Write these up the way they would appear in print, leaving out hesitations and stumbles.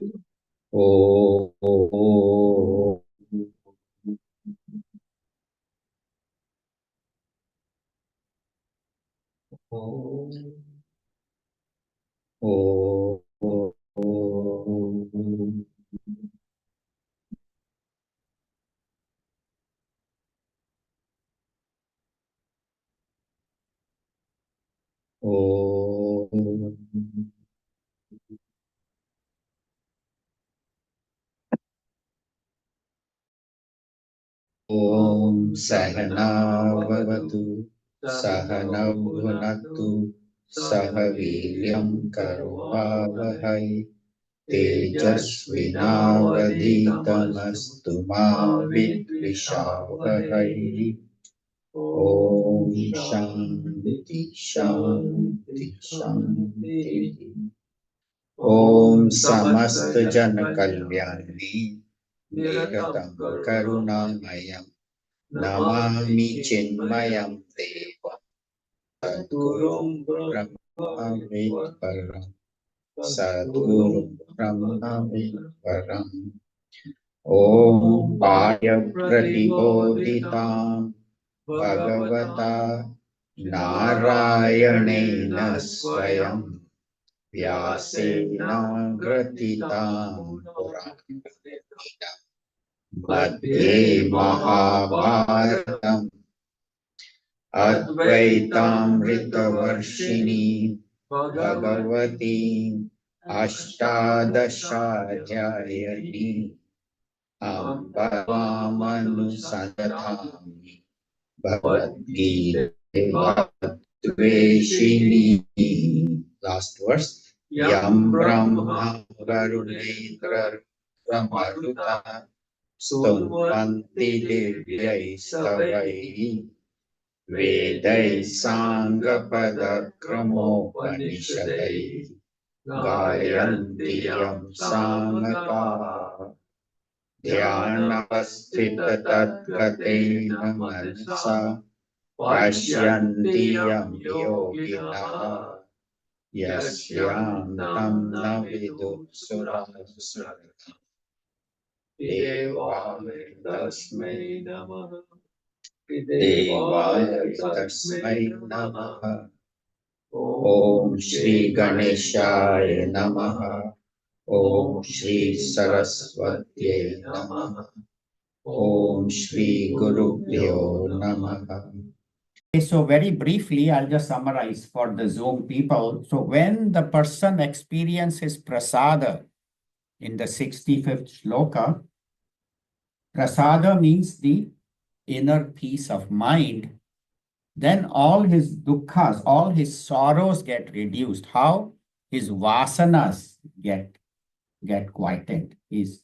Om. Om. Om. Om Sahana Vavatu Sahana Bhunaktu Sahaviryam Karovavahai Tejasvinavaditamastu ma vidvishavahai. Om Shanti Shanti Shanti. Om Samasta Jana Kalyani Nidatam Karunamayam Namami Chinmayam Deva Sadgurum Brahma Vidparam Sadgurum Brahma Vidparam. Om Paya Pratibodhitam Bhagavata Narayanena Swayam Vyasena Gratitam Purana Madhye Mahabharatam Advaitamritavarshini Bhagavati Ashtadashadhyayani Ambavamanusandhami Bhagavad Gita Dveshini. Last verse. Yam Brahma Varunendra Brahmaruta Stunvanti Divyai Stavai Vedai Sangha Panishatai Gayanti Yam Samaka Dhyanavasthita Tatgatena Manasa Pashyanti Yam Yoginaha Yasyam Tam Navidu Surasura Devaya Tasmai Namaha Devaya Tasmai Namaha Om Shri Ganeshaya Namaha Om Shri Saraswati Namaha Om Shri Gurubhyo Namaha. Okay, so very briefly, I'll just summarize for the Zoom people. So when the person experiences prasada in the 65th shloka, prasada means the inner peace of mind, then all his dukkha, all his sorrows get reduced. How? His vasanas get quieted. He's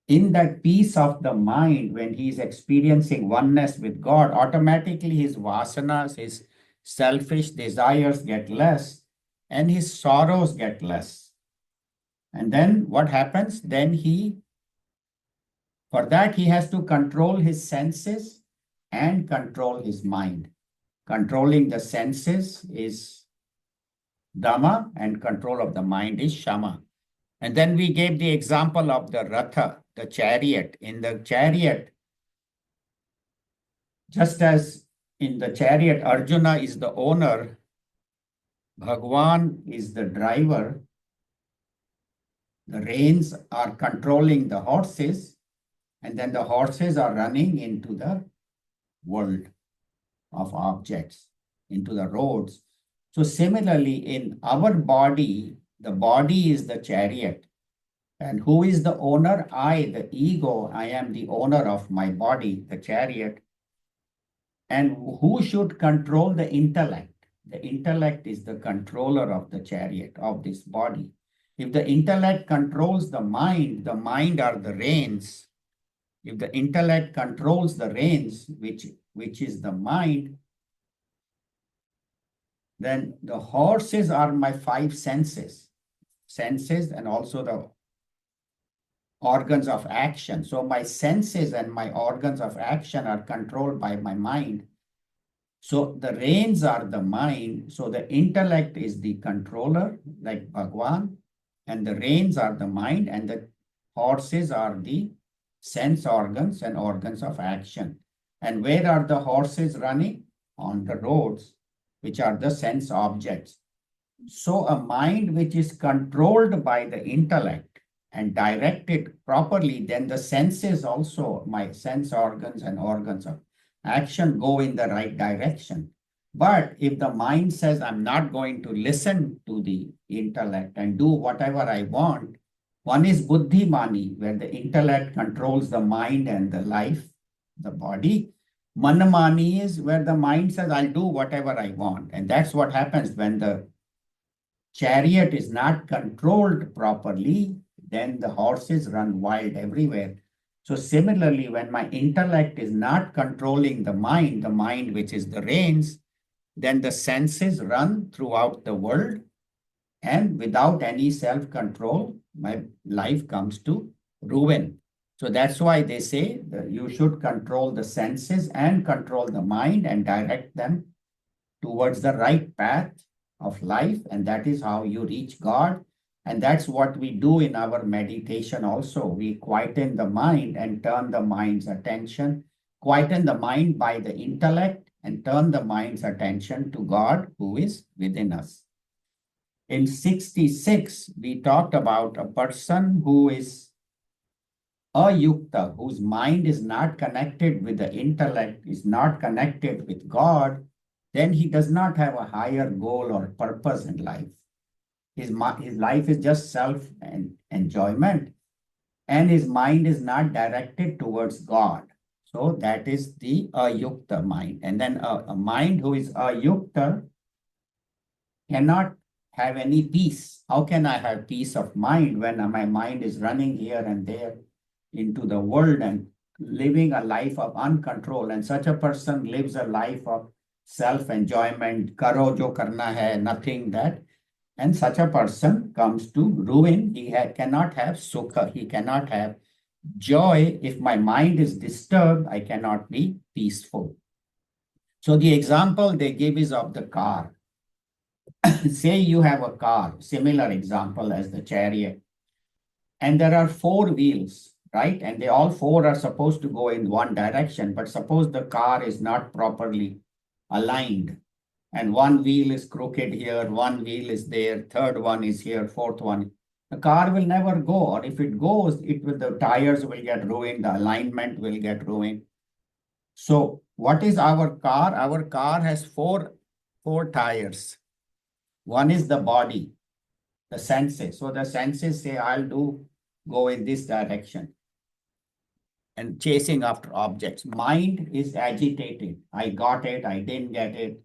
in that peace of the mind, when he's experiencing oneness with God, automatically his vasanas, his selfish desires get less and his sorrows get less. And then what happens? Then for that, he has to control his senses and control his mind. Controlling the senses is Dhamma and control of the mind is Shama. And then we gave the example of the Ratha, the chariot. In the chariot, just as in the chariot, Arjuna is the owner, Bhagwan is the driver, the reins are controlling the horses, and then the horses are running into the world of objects, into the roads. So similarly, in our body, the body is the chariot. And who is the owner? I, the ego. I am the owner of my body, the chariot. And who should control the intellect? The intellect is the controller of the chariot, of this body. If the intellect controls the mind are the reins. If the intellect controls the reins, which is the mind, then the horses are my five senses. Senses and also the organs of action. So my senses and my organs of action are controlled by my mind. So the reins are the mind. So the intellect is the controller, like Bhagwan. and the reins are the mind, and the horses are the sense organs and organs of action. And where are the horses running? On the roads, which are the sense objects. So a mind which is controlled by the intellect and directed properly, then the senses also, my sense organs and organs of action, go in the right direction. But if the mind says, I'm not going to listen to the intellect and do whatever I want, one is buddhimani, where the intellect controls the mind and the life, the body. Manamani is where the mind says, I'll do whatever I want. And that's what happens when the chariot is not controlled properly, then the horses run wild everywhere. So similarly, when my intellect is not controlling the mind which is the reins, then the senses run throughout the world, and without any self-control, my life comes to ruin. So that's why they say that you should control the senses and control the mind and direct them towards the right path of life. And that is how you reach God. And that's what we do in our meditation also. We quieten the mind and turn the mind's attention, quieten the mind by the intellect and turn the mind's attention to God who is within us. In 66, we talked about a person who is ayukta, whose mind is not connected with the intellect, is not connected with God, then he does not have a higher goal or purpose in life. His life is just self-enjoyment, and his mind is not directed towards God. So that is the ayukta mind. And then a mind who is ayukta cannot have any peace. How can I have peace of mind when my mind is running here and there into the world and living a life of uncontrol? And such a person lives a life of self-enjoyment, karo jo karna hai, nothing that. And such a person comes to ruin. He cannot have sukha, he cannot have joy. If my mind is disturbed, I cannot be peaceful. So the example they give is of the car. Say you have a car, similar example as the chariot, and there are four wheels, right? And they all four are supposed to go in one direction, but suppose the car is not properly aligned, and one wheel is crooked here, one wheel is there, third one is here, fourth one. The car will never go, or if it goes, the tires will get ruined, the alignment will get ruined. So what is our car? Our car has four tires. One is the body, the senses. So the senses say, I'll go in this direction and chasing after objects. Mind is agitated. I got it, I didn't get it.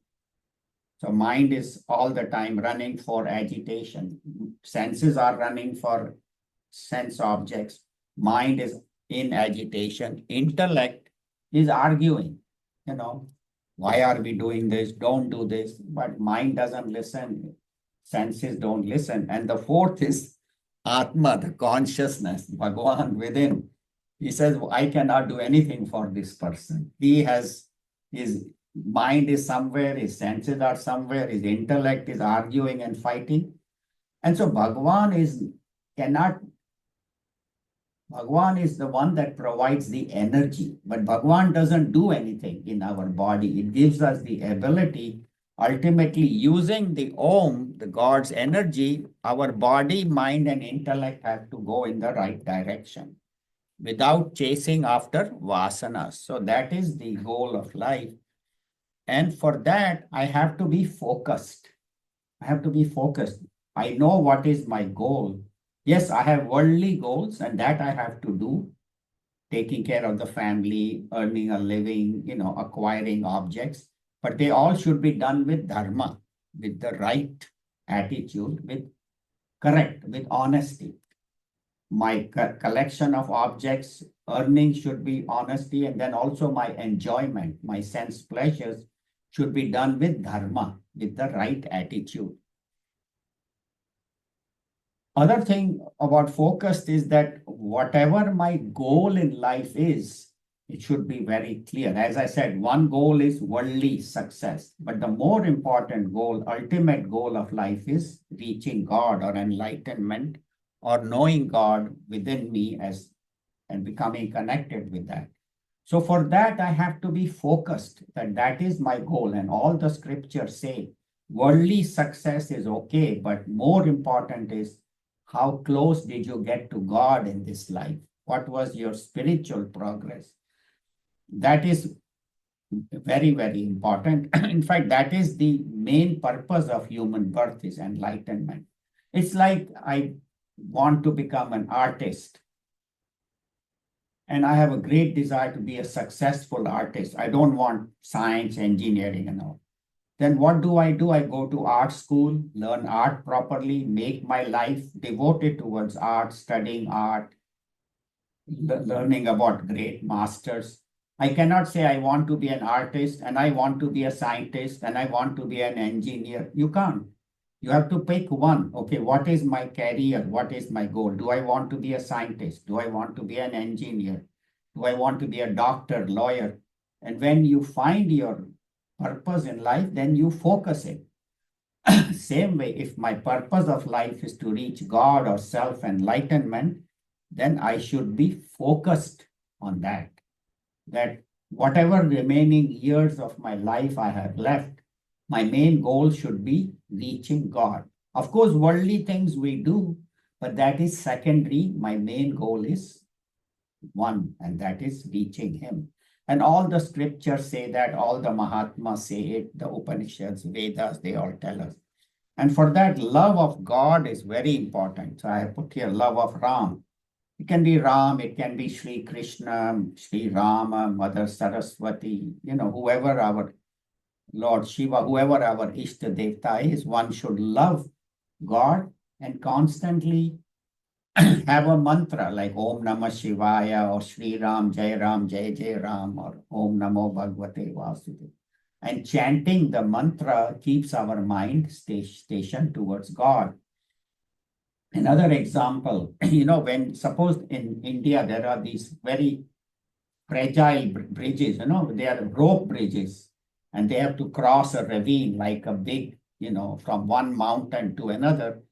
So mind is all the time running for agitation. Senses are running for sense objects. Mind is in agitation. Intellect is arguing, why are we doing this? Don't do this. But mind doesn't listen. Senses don't listen. And the fourth is Atma, the consciousness, Bhagwan within. He says, I cannot do anything for this person. His mind is somewhere, his senses are somewhere, his intellect is arguing and fighting. And so Bhagwan is the one that provides the energy, but Bhagwan doesn't do anything in our body. It gives us the ability, ultimately using the Om, the God's energy, our body, mind, and intellect have to go in the right direction without chasing after vasanas. So that is the goal of life. And for that, I have to be focused. I know what is my goal. Yes, I have worldly goals, and that I have to do, taking care of the family, earning a living, acquiring objects. But they all should be done with dharma, with the right attitude, with honesty. My collection of objects, earning should be honesty, and then also my enjoyment, my sense pleasures should be done with dharma, with the right attitude. Other thing about focused is that whatever my goal in life is, it should be very clear. As I said, one goal is worldly success, but the more important goal, ultimate goal of life is reaching God or enlightenment or knowing God within me and becoming connected with that. So for that, I have to be focused that is my goal. And all the scriptures say worldly success is okay, but more important is how close did you get to God in this life? What was your spiritual progress? That is very, very important. In fact, that is the main purpose of human birth is enlightenment. It's like I want to become an artist and I have a great desire to be a successful artist. I don't want science, engineering, and all. Then what do? I go to art school, learn art properly, make my life devoted towards art, studying art, learning about great masters. I cannot say I want to be an artist and I want to be a scientist and I want to be an engineer. You can't. You have to pick one. Okay, what is my career? What is my goal? Do I want to be a scientist? Do I want to be an engineer? Do I want to be a doctor, lawyer? And when you find your purpose in life, then you focus it. Same way, if my purpose of life is to reach God or self enlightenment, then I should be focused on that. That whatever remaining years of my life I have left, my main goal should be reaching God. Of course, worldly things we do, but that is secondary. My main goal is one, and that is reaching Him. And all the scriptures say that, all the Mahatmas say it, the Upanishads, Vedas, they all tell us. And for that, love of God is very important. So I put here love of Ram. It can be Ram, it can be Sri Krishna, Sri Rama, Mother Saraswati, whoever our Lord Shiva, whoever our Ishta Devta is, one should love God and constantly have a mantra like Om Namah Shivaya or Sri Ram, Jai Jai Ram, or Om Namo Bhagavate Vasudeva. And chanting the mantra keeps our mind stationed towards God. Another example, when suppose in India there are these very fragile bridges, they are rope bridges, and they have to cross a ravine like a big, from one mountain to another.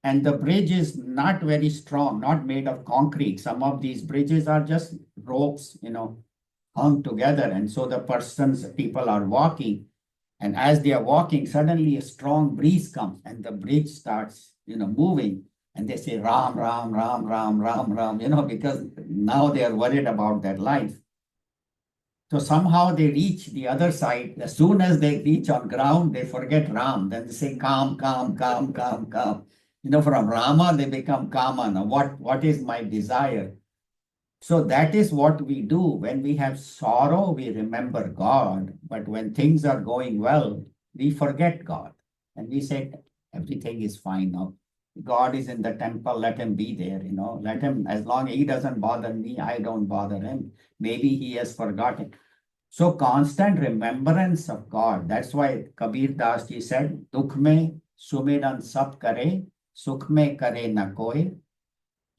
And the bridge is not very strong, not made of concrete. Some of these bridges are just ropes, hung together. And so people are walking. And as they are walking, suddenly a strong breeze comes and the bridge starts, moving. And they say, Ram, Ram, Ram, Ram, Ram, Ram, because now they are worried about their life. So somehow they reach the other side. As soon as they reach on ground, they forget Ram. Then they say, calm, calm, calm, calm, calm. From Rama, they become Kama. Now, what is my desire? So that is what we do. When we have sorrow, we remember God. But when things are going well, we forget God. And we say, everything is fine now. God is in the temple, let him be there, let him, as long as he doesn't bother me, I don't bother him. Maybe he has forgotten. So constant remembrance of God. That's why Kabir Das ji said, Dukh mein sumiran sab kare, sukh mein kare na koi.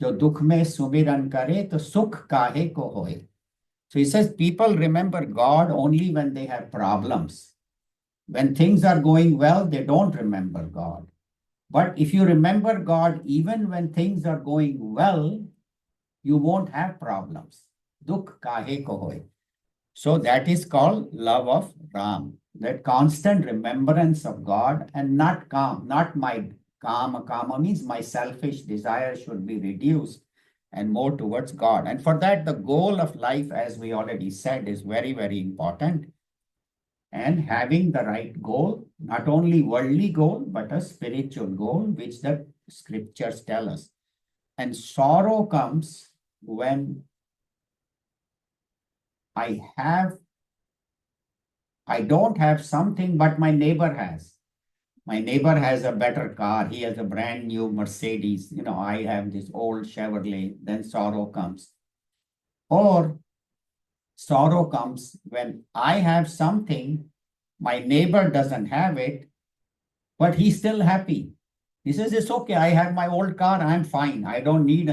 Jo dukh mein sumiran kare, to sukh kahe ko hoye. So he says, people remember God only when they have problems. When things are going well, they don't remember God. But if you remember God, even when things are going well, you won't have problems. Dukh kahe ko hoye. So that is called love of Ram, that constant remembrance of God and not calm, not my kama. Kama means my selfish desire should be reduced and more towards God. And for that, the goal of life, as we already said, is very, very important. And having the right goal, not only worldly goal, but a spiritual goal, which the scriptures tell us. And sorrow comes when I don't have something, but my neighbor has. My neighbor has a better car. He has a brand new Mercedes. I have this old Chevrolet. Then sorrow comes. Or sorrow comes when I have something, my neighbor doesn't have it, but he's still happy. He says, it's okay. I have my old car. I'm fine. I don't need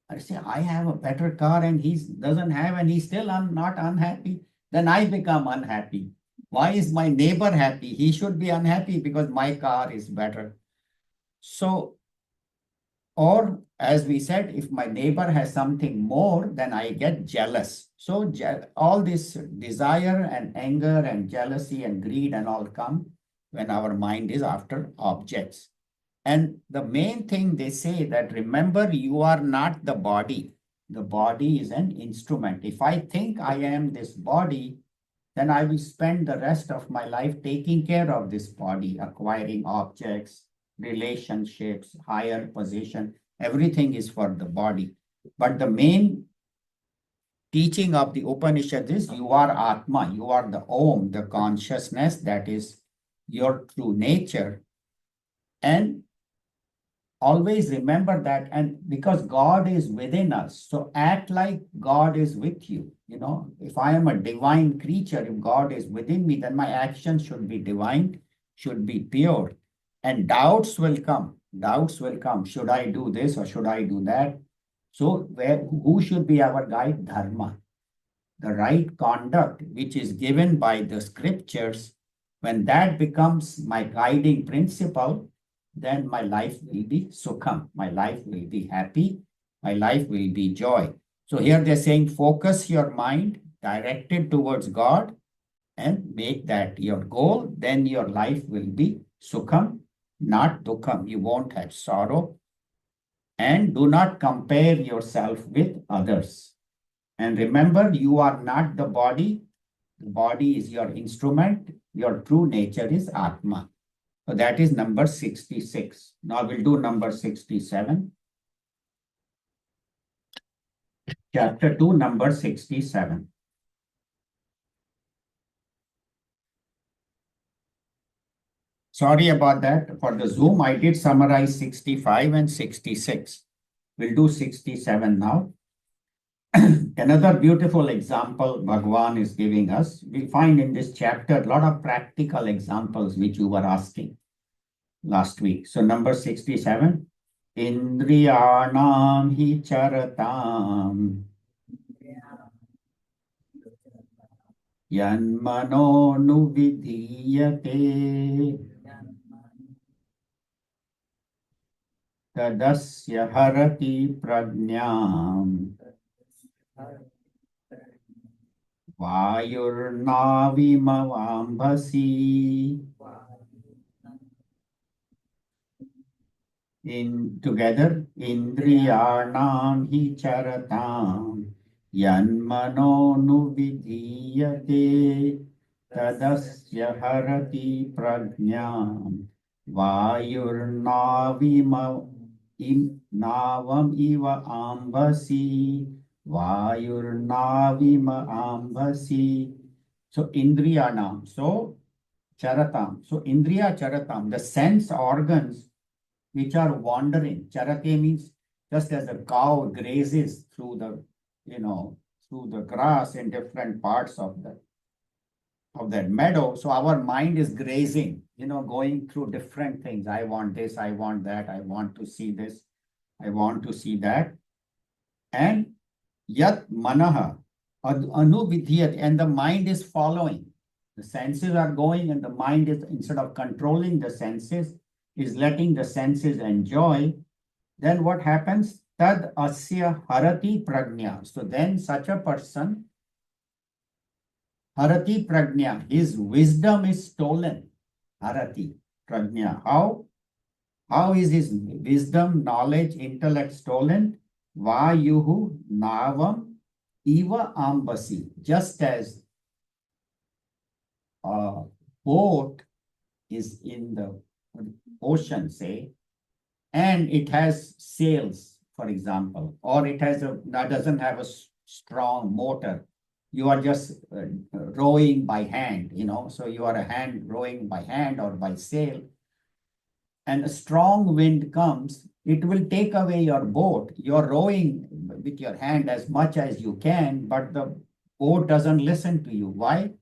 I say, I have a better car and he doesn't have, and he's still not unhappy. Then I become unhappy. Why is my neighbor happy? He should be unhappy because my car is better. So Or as we said, if my neighbor has something more, then I get jealous. So all this desire and anger and jealousy and greed and all come when our mind is after objects. And the main thing they say that remember, you are not the body. The body is an instrument. If I think I am this body, then I will spend the rest of my life taking care of this body, acquiring objects, relationships, higher position. Everything is for the body. But the main teaching of the Upanishad is you are Atma, you are the Om, the consciousness that is your true nature. And always remember that, and because God is within us, so act like God is with you. You know, if I am a divine creature, if God is within me, then my actions should be divine, should be pure. And doubts will come. Doubts will come. Should I do this or should I do that? So who should be our guide? Dharma. The right conduct, which is given by the scriptures, when that becomes my guiding principle, then my life will be sukham, my life will be happy, my life will be joy. So here they're saying focus your mind directed towards God and make that your goal, then your life will be sukham, not dukham. You won't have sorrow. And do not compare yourself with others. And remember, you are not the body. The body is your instrument. Your true nature is Atma. So that is number 66. Now we'll do number 67. Chapter 2, number 67. Sorry about that. For the Zoom, I did summarize 65 and 66. We'll do 67 now. Another beautiful example Bhagwan is giving us. We find in this chapter a lot of practical examples which you were asking last week. So number 67. Indriyanam hi charatam yanmano nuvidhiyate tadasya harati prajnam vayurnavimavambhasi. In together, indriyanam hi charatam yanmano nuvidhiyate tadasya harati prajnam vayurnavam iva ambasi vayurnavima ambasi. So indriyanam, so charatam, so indriya charatam, the sense organs which are wandering. Charate means just as a cow grazes through the, through the grass in different parts of that meadow. So our mind is grazing, going through different things. I want this, I want that, I want to see this, I want to see that. And yat manaha anuvidhyat, and the mind is following. The senses are going and the mind is, instead of controlling the senses, is letting the senses enjoy. Then what happens? Tad asya harati prajna. So then such a person, harati prajna, his wisdom is stolen. Harati prajna. How is his wisdom, knowledge, intellect stolen? Vayuhu navam iva ambasi. Just as a boat is in the ocean, say, and it has sails, for example, or it has doesn't have a strong motor. You are just rowing by hand, so you are a hand rowing by hand or by sail. And a strong wind comes, it will take away your boat. You're rowing with your hand as much as you can, but the boat doesn't listen to you. Why?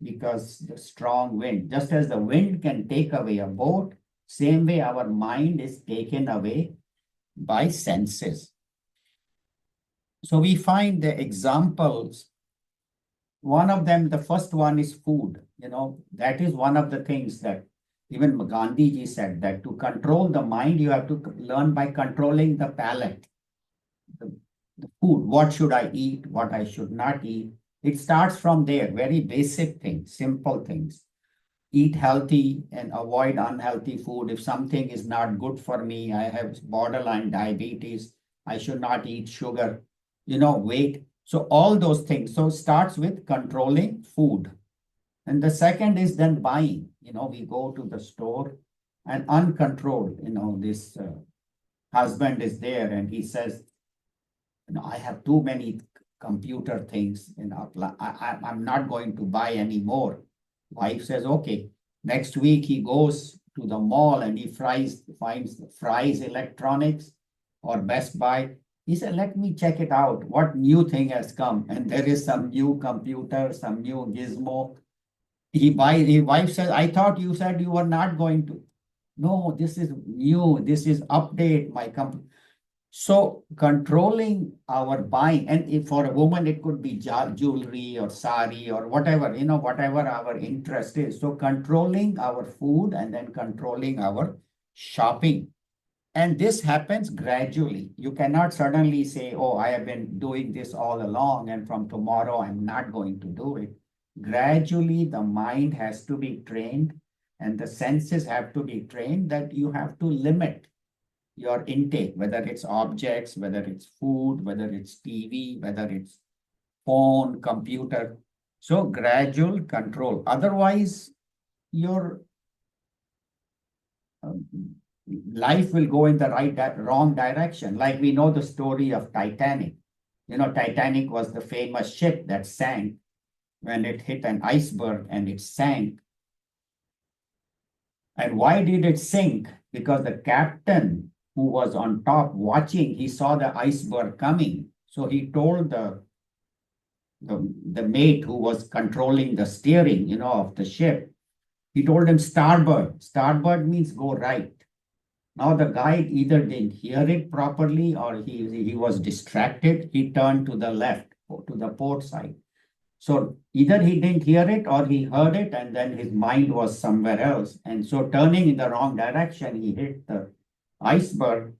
Because the strong wind, just as the wind can take away a boat, same way our mind is taken away by senses. So we find the examples. One of them, the first one is food. That is one of the things that Even Gandhiji said that to control the mind, you have to learn by controlling the palate, the food. What should I eat? What I should not eat? It starts from there, very basic things, simple things. Eat healthy and avoid unhealthy food. If something is not good for me, I have borderline diabetes, I should not eat sugar, weight. So all those things. So it starts with controlling food. And the second is then buying. We go to the store and uncontrolled, this husband is there and he says, I have too many computer things, I'm not going to buy any more. Wife says, okay. Next week he goes to the mall and he finds Fry's Electronics or Best Buy. He said, let me check it out. What new thing has come? And there is some new computer, some new gizmo. His wife says, I thought you said you were not going to. No, this is new. This is update my company. So controlling our buying, and if for a woman, it could be jewelry or sari or whatever, whatever our interest is. So controlling our food and then controlling our shopping. And this happens gradually. You cannot suddenly say, oh, I have been doing this all along, and from tomorrow I'm not going to do it. Gradually, the mind has to be trained and the senses have to be trained that you have to limit your intake, whether it's objects, whether it's food, whether it's TV, whether it's phone, computer. So gradual control. Otherwise, your life will go in the wrong direction. Like we know the story of Titanic. Titanic was the famous ship that sank when it hit an iceberg and it sank. And why did it sink? Because the captain who was on top watching, he saw the iceberg coming. So he told the mate who was controlling the steering, of the ship, he told him starboard. Starboard means go right. Now the guy either didn't hear it properly or he was distracted. He turned to the left, to the port side. So either he didn't hear it or he heard it and then his mind was somewhere else. And so turning in the wrong direction, he hit the iceberg.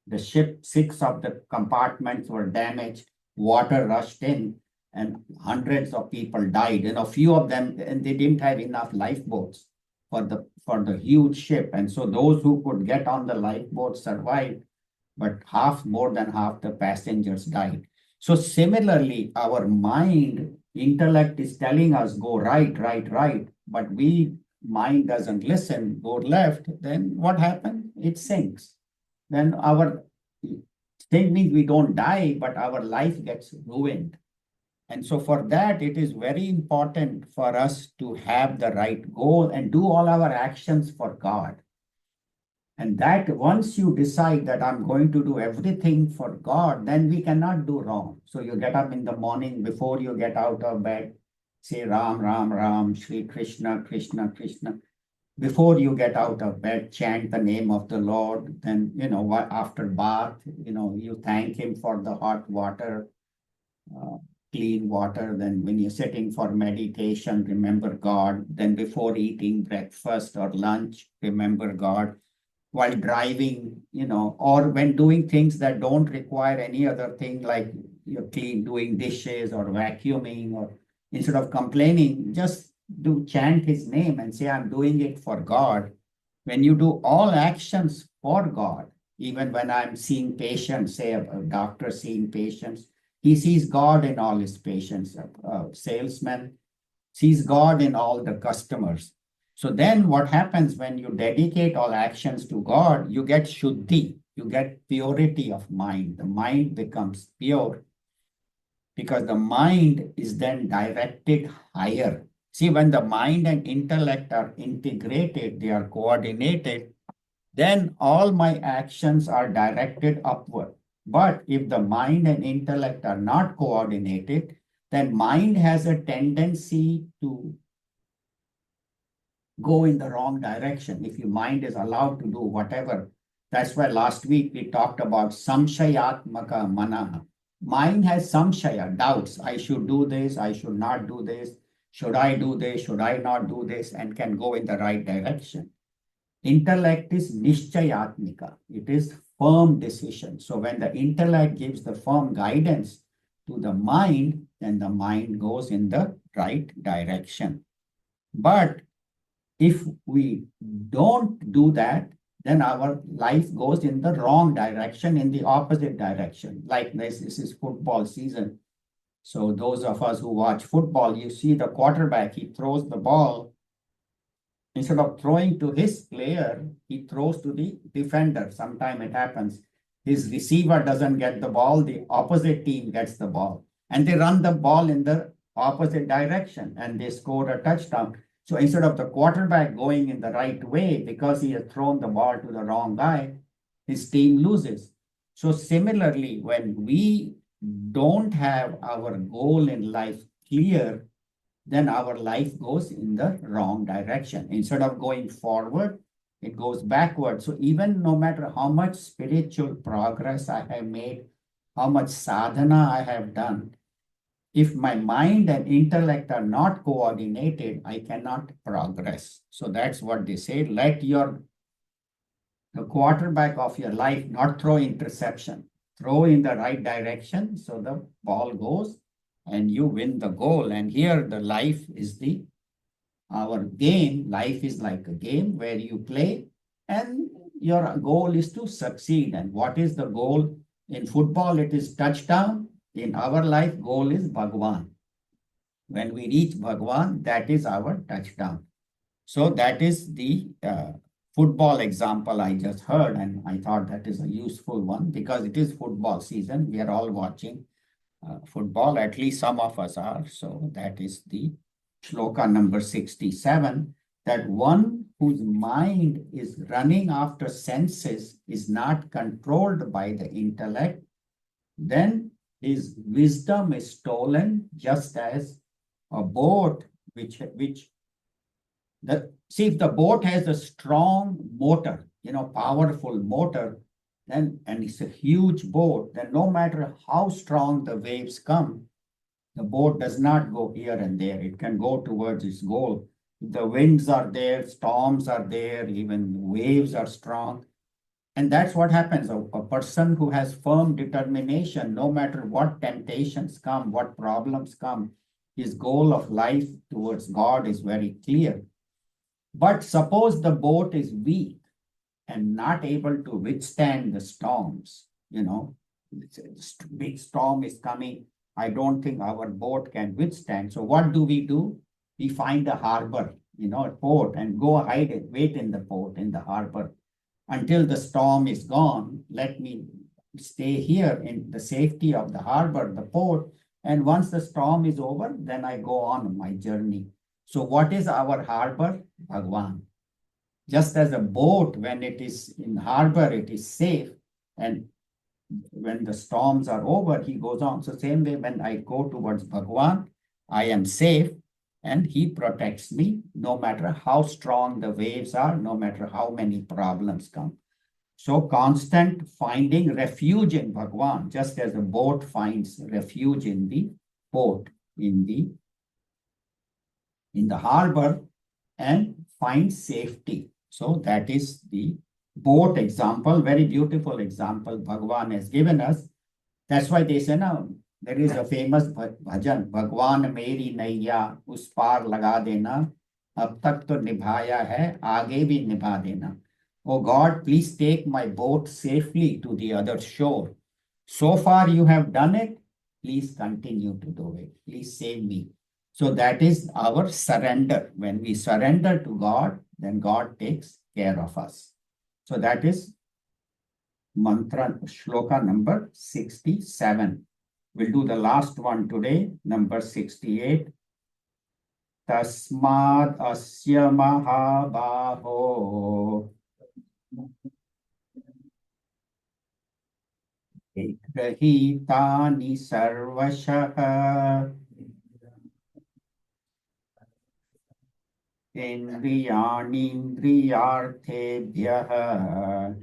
The ship, 6 of the compartments were damaged. Water rushed in and hundreds of people died. A few of them, and they didn't have enough lifeboats for the huge ship. And so those who could get on the lifeboat survived, but more than half the passengers died. So similarly, our intellect is telling us go right, right, right, but mind doesn't listen, go left, then what happens? It sinks. Then our thing means we don't die, but our life gets ruined. And so for that, it is very important for us to have the right goal and do all our actions for God. And that once you decide that I'm going to do everything for God, then we cannot do wrong. So you get up in the morning before you get out of bed, say Ram, Ram, Ram, Shri Krishna, Krishna, Krishna. Before you get out of bed, chant the name of the Lord. Then, after bath, you thank him for the hot water, clean water. Then when you're sitting for meditation, remember God. Then before eating breakfast or lunch, remember God. While driving, or when doing things that don't require any other thing, like you're doing dishes or vacuuming, or instead of complaining, just chant his name and say, I'm doing it for God. When you do all actions for God, even when I'm seeing patients, say a doctor seeing patients, he sees God in all his patients. A salesman sees God in all the customers. So then what happens when you dedicate all actions to God, you get shuddhi, you get purity of mind. The mind becomes pure because the mind is then directed higher. See, when the mind and intellect are integrated, they are coordinated, then all my actions are directed upward. But if the mind and intellect are not coordinated, then mind has a tendency to go in the wrong direction. If your mind is allowed to do whatever, that's why last week we talked about samshayatmaka manaha. Mind has samshaya, doubts. I should do this, I should not do this. should I do this, should I not do this, and can go in the right direction. Intellect is nishchayatmika. It is firm decision. So when the intellect gives the firm guidance to the mind, then the mind goes in the right direction. But if we don't do that, then our life goes in the wrong direction, in the opposite direction. Like this is football season. So those of us who watch football, you see the quarterback, he throws the ball. Instead of throwing to his player, he throws to the defender. Sometimes it happens. His receiver doesn't get the ball, the opposite team gets the ball. And they run the ball in the opposite direction and they score a touchdown. So instead of the quarterback going in the right way because he has thrown the ball to the wrong guy, his team loses. So similarly, when we don't have our goal in life clear, then our life goes in the wrong direction. Instead of going forward, it goes backward. So even no matter how much spiritual progress I have made, how much sadhana I have done, if my mind and intellect are not coordinated, I cannot progress. So that's what they say. Let the quarterback of your life not throw interception. Throw in the right direction so the ball goes and you win the goal. And here the life is our game. Life is like a game where you play and your goal is to succeed. And what is the goal? In football, it is touchdown. In our life, goal is Bhagwan. When we reach Bhagwan, that is our touchdown. So that is the football example I just heard, and I thought that is a useful one because it is football season. We are all watching football, at least some of us are. So that is the shloka number 67, that one whose mind is running after senses is not controlled by the intellect, then his wisdom is stolen, just as a boat which see, if the boat has a strong motor, powerful motor, then, and it's a huge boat, then no matter how strong the waves come, the boat does not go here and there. It can go towards its goal. The winds are there, storms are there, even waves are strong. And that's what happens. A person who has firm determination, no matter what temptations come, what problems come, his goal of life towards God is very clear. But suppose the boat is weak and not able to withstand the storms, big storm is coming. I don't think our boat can withstand. So what do? We find a harbor, a port, and go hide it, wait in the port, in the harbor until the storm is gone. Let me stay here in the safety of the harbor, the port. And once the storm is over, then I go on my journey. So what is our harbor? Bhagwan. Just as a boat, when it is in harbor, it is safe. And when the storms are over, he goes on. So same way, when I go towards Bhagwan, I am safe and he protects me no matter how strong the waves are, no matter how many problems come. So constant finding refuge in Bhagwan, just as a boat finds refuge in the port, in the harbor, and finds safety. So that is the boat example, very beautiful example Bhagwan has given us. That's why they say now, there is a famous bhajan, Bhagwan meri naiya us par laga dena, ab tak to nibhaya hai, aage bhi nibha dena. Oh God, please take my boat safely to the other shore. So far you have done it, please continue to do it. Please save me. So that is our surrender. When we surrender to God, then God takes care of us. So that is mantra shloka number 67. We'll do the last one today, number 68. Tasmad asya mahabaho grahitani sarvashah indriyanindriyarthebhyah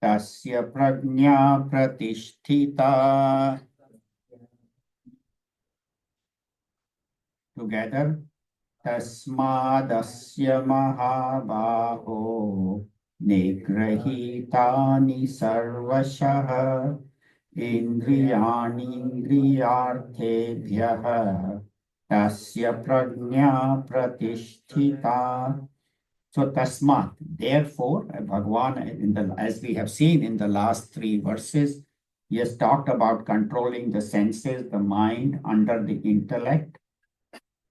tasya prajna pratisthita Together. Tasmadasya mahabaho nigrahitani sarvashah indriyani indriyarthebhyah tasya prajna pratisthita. So tasmat, therefore, Bhagavan, as we have seen in the last 3 verses, he has talked about controlling the senses, the mind under the intellect,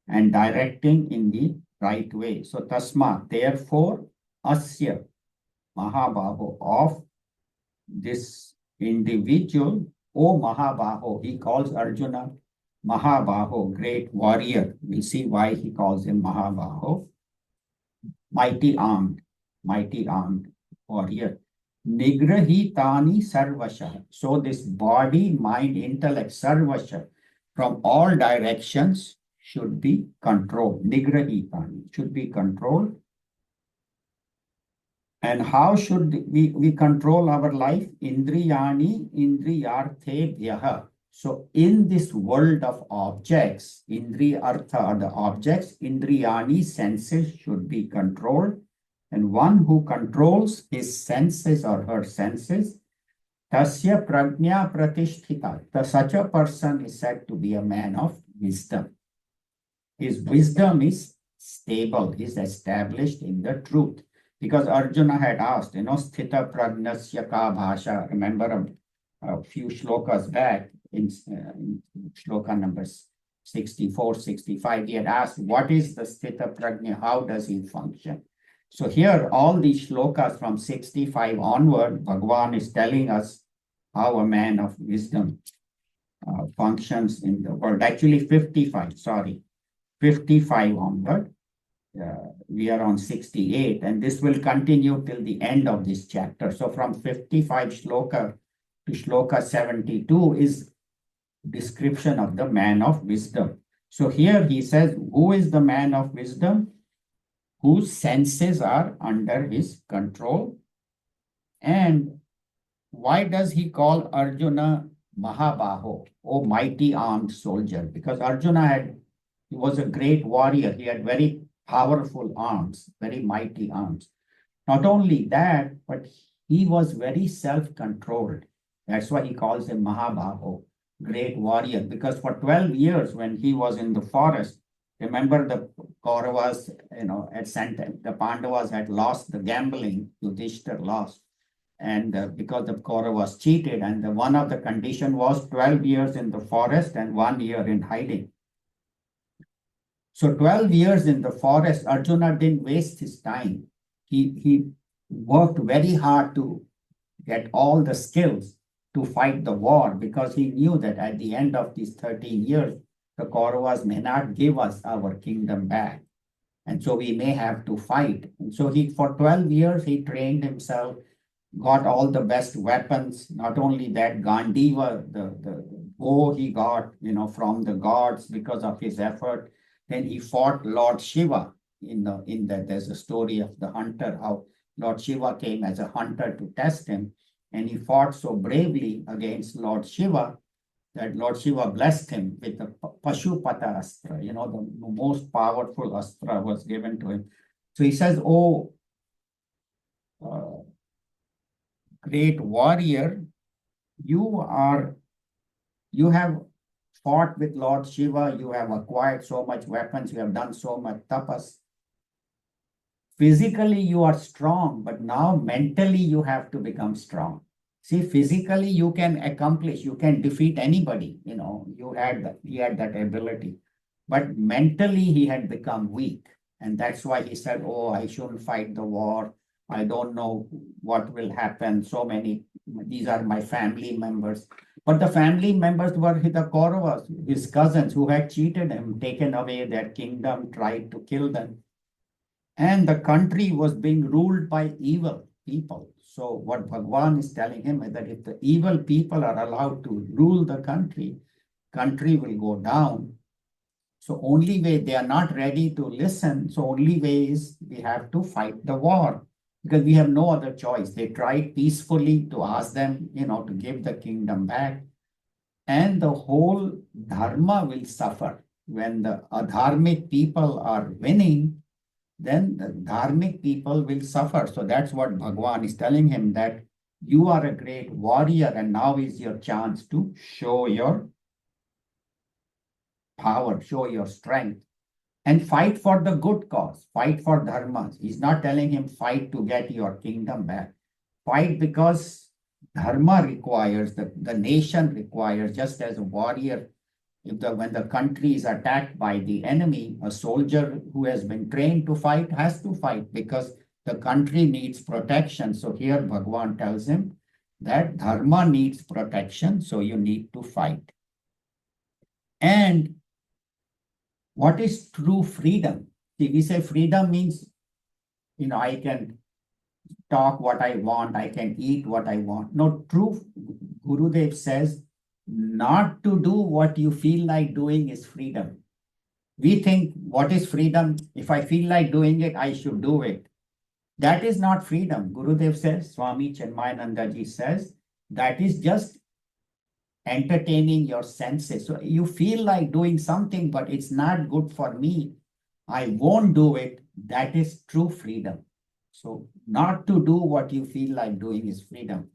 and directing in the right way. So tasmat, therefore, asya mahabaho, of this individual, O Mahabaho, he calls Arjuna Mahabaho, great warrior. We'll see why he calls him Mahabaho. Mighty armed warrior. Nigrahitani sarvasha. So this body, mind, intellect, sarvasha, from all directions should be controlled. Nigrahitani should be controlled. And how should we control our life? Indriyani indriyarthebhyah. So in this world of objects, indriya artha are the objects, indriyani senses should be controlled. And one who controls his senses or her senses, tasya prajna pratisthita. Such a person is said to be a man of wisdom. His wisdom is stable, is established in the truth. Because Arjuna had asked, sthita pragnasya ka bhasha. Remember a few shlokas back in shloka numbers 64, 65, he had asked, what is the sthita prajna? How does he function? So here, all these shlokas from 65 onward, Bhagavan is telling us how a man of wisdom functions in the world. Actually, 55 onward. We are on 68, and this will continue till the end of this chapter. So from 55 shloka to shloka 72 is description of the man of wisdom. So here he says, who is the man of wisdom? Whose senses are under his control. And why does he call Arjuna Mahabaho, O mighty armed soldier? Because Arjuna he was a great warrior. He had very powerful arms, very mighty arms. Not only that, but he was very self-controlled. That's why he calls him Mahabaho, great warrior. Because for 12 years when he was in the forest, remember the Kauravas, the Pandavas had lost the gambling, Yudhishthira lost. And because the Kauravas cheated, and one of the condition was 12 years in the forest and 1 year in hiding. So 12 years in the forest, Arjuna didn't waste his time. He worked very hard to get all the skills to fight the war, because he knew that at the end of these 13 years, the Kauravas may not give us our kingdom back. And so we may have to fight. And so for 12 years, he trained himself, got all the best weapons. Not only that, Gandiva, the bow he got, from the gods because of his effort. Then he fought Lord Shiva there's a story of the hunter, how Lord Shiva came as a hunter to test him. And he fought so bravely against Lord Shiva that Lord Shiva blessed him with the Pashupata Astra, the most powerful Astra was given to him. So he says, great warrior, you have fought with Lord Shiva, you have acquired so much weapons, you have done so much tapas. Physically, you are strong, but now mentally you have to become strong. See, physically you can accomplish, you can defeat anybody, he had that ability. But mentally he had become weak. And that's why he said, I shouldn't fight the war. I don't know what will happen. These are my family members. But the family members were the Kauravas, his cousins who had cheated him, taken away their kingdom, tried to kill them. And the country was being ruled by evil people. So what Bhagavan is telling him is that if the evil people are allowed to rule the country will go down. So only way, they are not ready to listen. So only way is we have to fight the war, because we have no other choice. They tried peacefully to ask them, to give the kingdom back. And the whole dharma will suffer. when the adharmic people are winning, then the dharmic people will suffer. So that's what Bhagwan is telling him, that you are a great warrior and now is your chance to show your power, show your strength, and fight for the good cause, fight for dharmas. He's not telling him fight to get your kingdom back. Fight because dharma requires, the nation requires, just as a warrior, when the country is attacked by the enemy, a soldier who has been trained to fight has to fight because the country needs protection. So here Bhagwan tells him that dharma needs protection, so you need to fight. And what is true freedom? See, we say freedom means, I can talk what I want, I can eat what I want. No, true, Gurudev says, not to do what you feel like doing is freedom. We think, what is freedom? If I feel like doing it, I should do it. That is not freedom. Gurudev says, Swami Chinmayanandaji says, that is just entertaining your senses. So you feel like doing something, but it's not good for me, I won't do it. That is true freedom. So not to do what you feel like doing is freedom.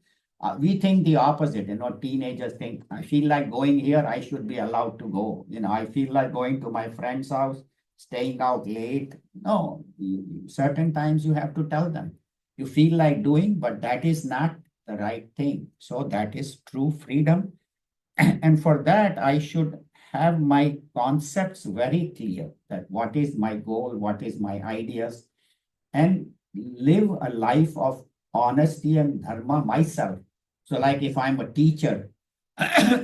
We think the opposite. Teenagers think, I feel like going here, I should be allowed to go. I feel like going to my friend's house, staying out late. No, certain times you have to tell them. You feel like doing, but that is not the right thing. So that is true freedom. And for that, I should have my concepts very clear, that what is my goal, what is my ideas, and live a life of honesty and dharma myself. So like if I'm a teacher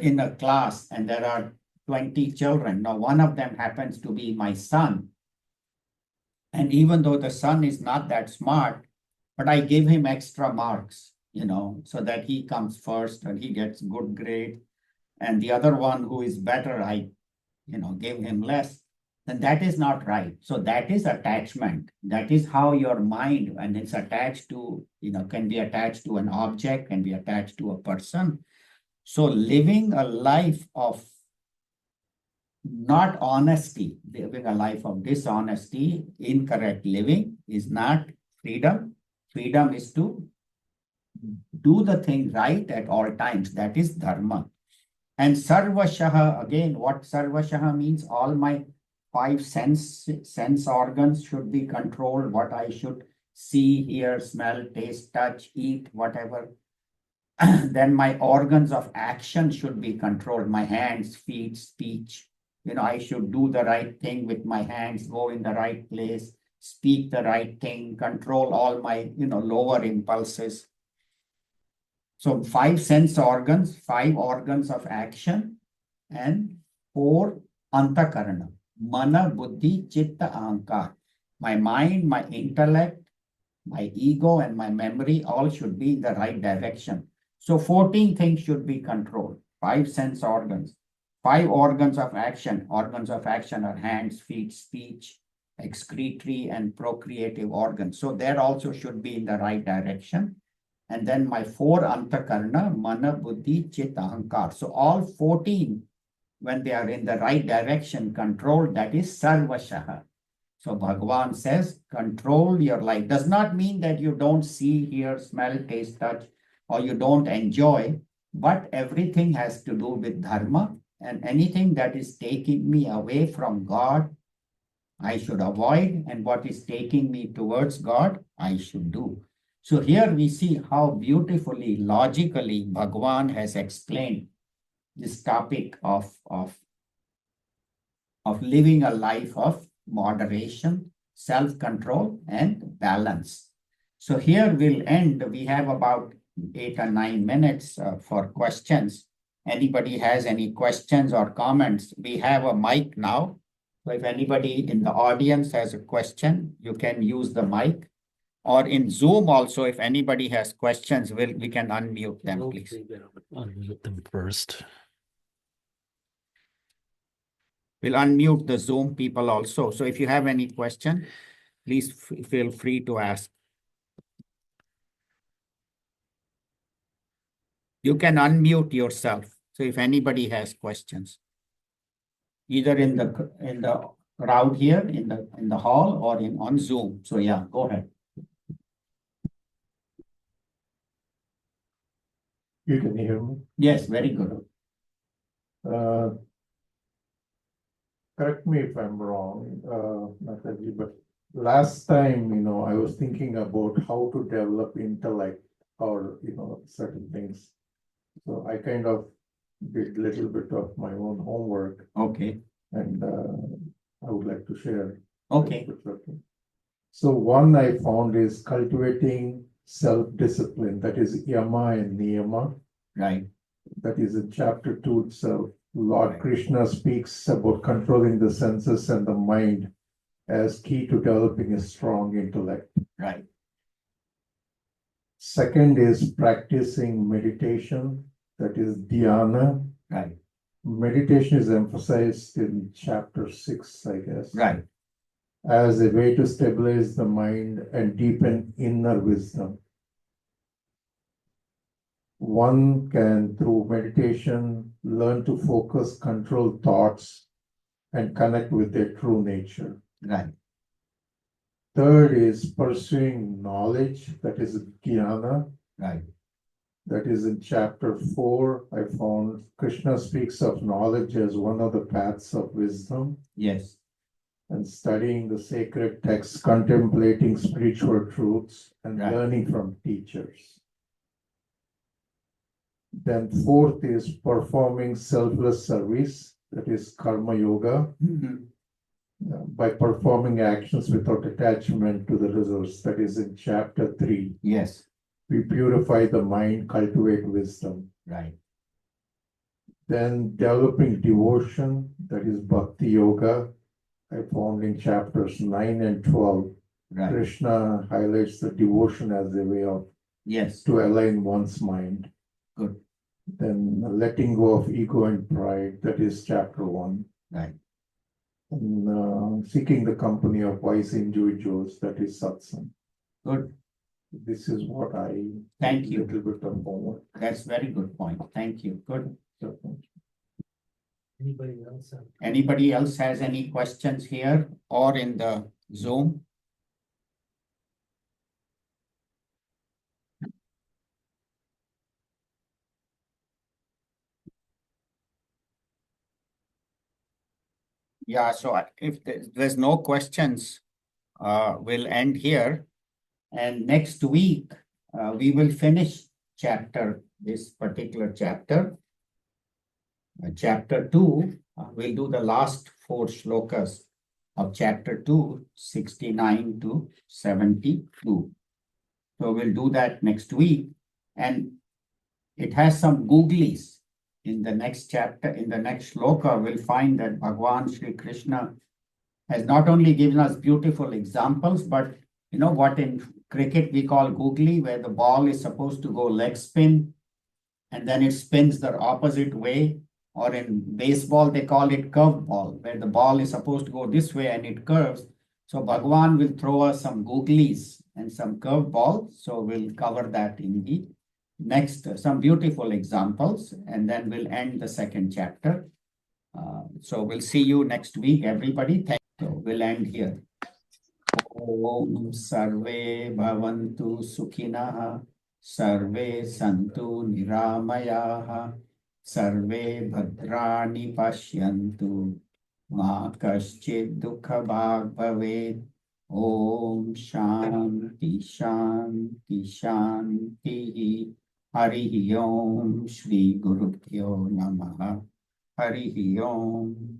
in a class and there are 20 children, now one of them happens to be my son. And even though the son is not that smart, but I give him extra marks, so that he comes first and he gets good grade. And the other one who is better, I give him less, then that is not right. So that is attachment. That is how your mind, and it's attached to, can be attached to an object, can be attached to a person. So living a life of not honesty, living a life of dishonesty, incorrect living is not freedom. Freedom is to do the thing right at all times. That is dharma. And sarvashaha, again, what sarvashaha means, all my five sense organs should be controlled, what I should see, hear, smell, taste, touch, eat, whatever. Then my organs of action should be controlled, my hands, feet, speech. I should do the right thing with my hands, go in the right place, speak the right thing, control all my, lower impulses. So 5 sense organs, 5 organs of action, and 4 antakarana, mana, buddhi, chitta, ahankar. My mind, my intellect, my ego, and my memory all should be in the right direction. So 14 things should be controlled, 5 sense organs, 5 organs of action. Organs of action are hands, feet, speech, excretory, and procreative organs. So there also should be in the right direction. And then my 4 antakarana, mana, buddhi, chitta, ahankar. So all 14, when they are in the right direction, controlled, that is sarvashaha. So Bhagavan says, control your life. Does not mean that you don't see, hear, smell, taste, touch, or you don't enjoy, but everything has to do with dharma, and anything that is taking me away from God, I should avoid, and what is taking me towards God, I should do. So here we see how beautifully, logically, Bhagavan has explained this topic of living a life of moderation, self-control, and balance. So here we'll end. We have about 8 or 9 minutes for questions. Anybody has any questions or comments? We have a mic now. So if anybody in the audience has a question, you can use the mic. Or in Zoom also, if anybody has questions, we can unmute them, please. Unmute them first. We'll unmute the Zoom people also. So if you have any question, please feel free to ask. You can unmute yourself. So if anybody has questions. either in the crowd here in the hall or on Zoom. So yeah, go ahead. You can hear me. Yes, very good. Correct me if I'm wrong, Mataji, but last time, I was thinking about how to develop intellect or, certain things. So I kind of did a little bit of my own homework Okay. and I would like to share. Okay. So one I found is cultivating self-discipline, that is yama and niyama. Right. That is in chapter 2 itself. Lord Right. Krishna speaks about controlling the senses and the mind as key to developing a strong intellect. Right. Second is practicing meditation, that is dhyana. Right. Meditation is emphasized in chapter 6, I guess. Right. As a way to stabilize the mind and deepen inner wisdom. One can, through meditation, learn to focus, control thoughts, and connect with their true nature. Right. Third is pursuing knowledge, that is jnana. Right. That is in chapter 4. I found Krishna speaks of knowledge as one of the paths of wisdom. Yes. And studying the sacred texts, contemplating spiritual truths, and Right. learning from teachers. Then fourth is performing selfless service, that is karma yoga, by performing actions without attachment to the results, that is in chapter 3. Yes. We purify the mind, cultivate wisdom. Right. Then developing devotion, that is bhakti yoga, I found in chapters 9 and 12. Right. Krishna highlights the devotion as a way of Yes. to align one's mind. Good. Then letting go of ego and pride, that is chapter 1. Right. And seeking the company of wise individuals, that is satsang. Good. This is what I Thank you. little bit of homework. That's very good point. Thank you. Good. So, thank you. Anybody else? Anybody else has any questions here or in the Zoom? Yeah, so if there's no questions, we'll end here. And next week, we will finish this particular chapter. Chapter 2, we'll do the last 4 shlokas of chapter 2, 69 to 72. So we'll do that next week. And it has some googlies. In the next chapter, in the next shloka, we'll find that Bhagavan Sri Krishna has not only given us beautiful examples, but you know what in cricket we call googly, where the ball is supposed to go leg spin, and then it spins the opposite way. Or in baseball, they call it curve ball, where the ball is supposed to go this way and it curves. So Bhagavan will throw us some googlies and some curve balls. So we'll cover that in the next, some beautiful examples, and then we'll end the second chapter. So we'll see you next week, everybody. Thank you. We'll end here. Om Sarve Bhavantu Sukhinah, Sarve Santu Niramayaha, Sarve Bhadrani Pashyantu, Ma Kaschid Dukha Bhag Bhavet. Om Shanti Shanti Shanti. Harihi Om Shri Gurubhyo Namaha. Harihi Om.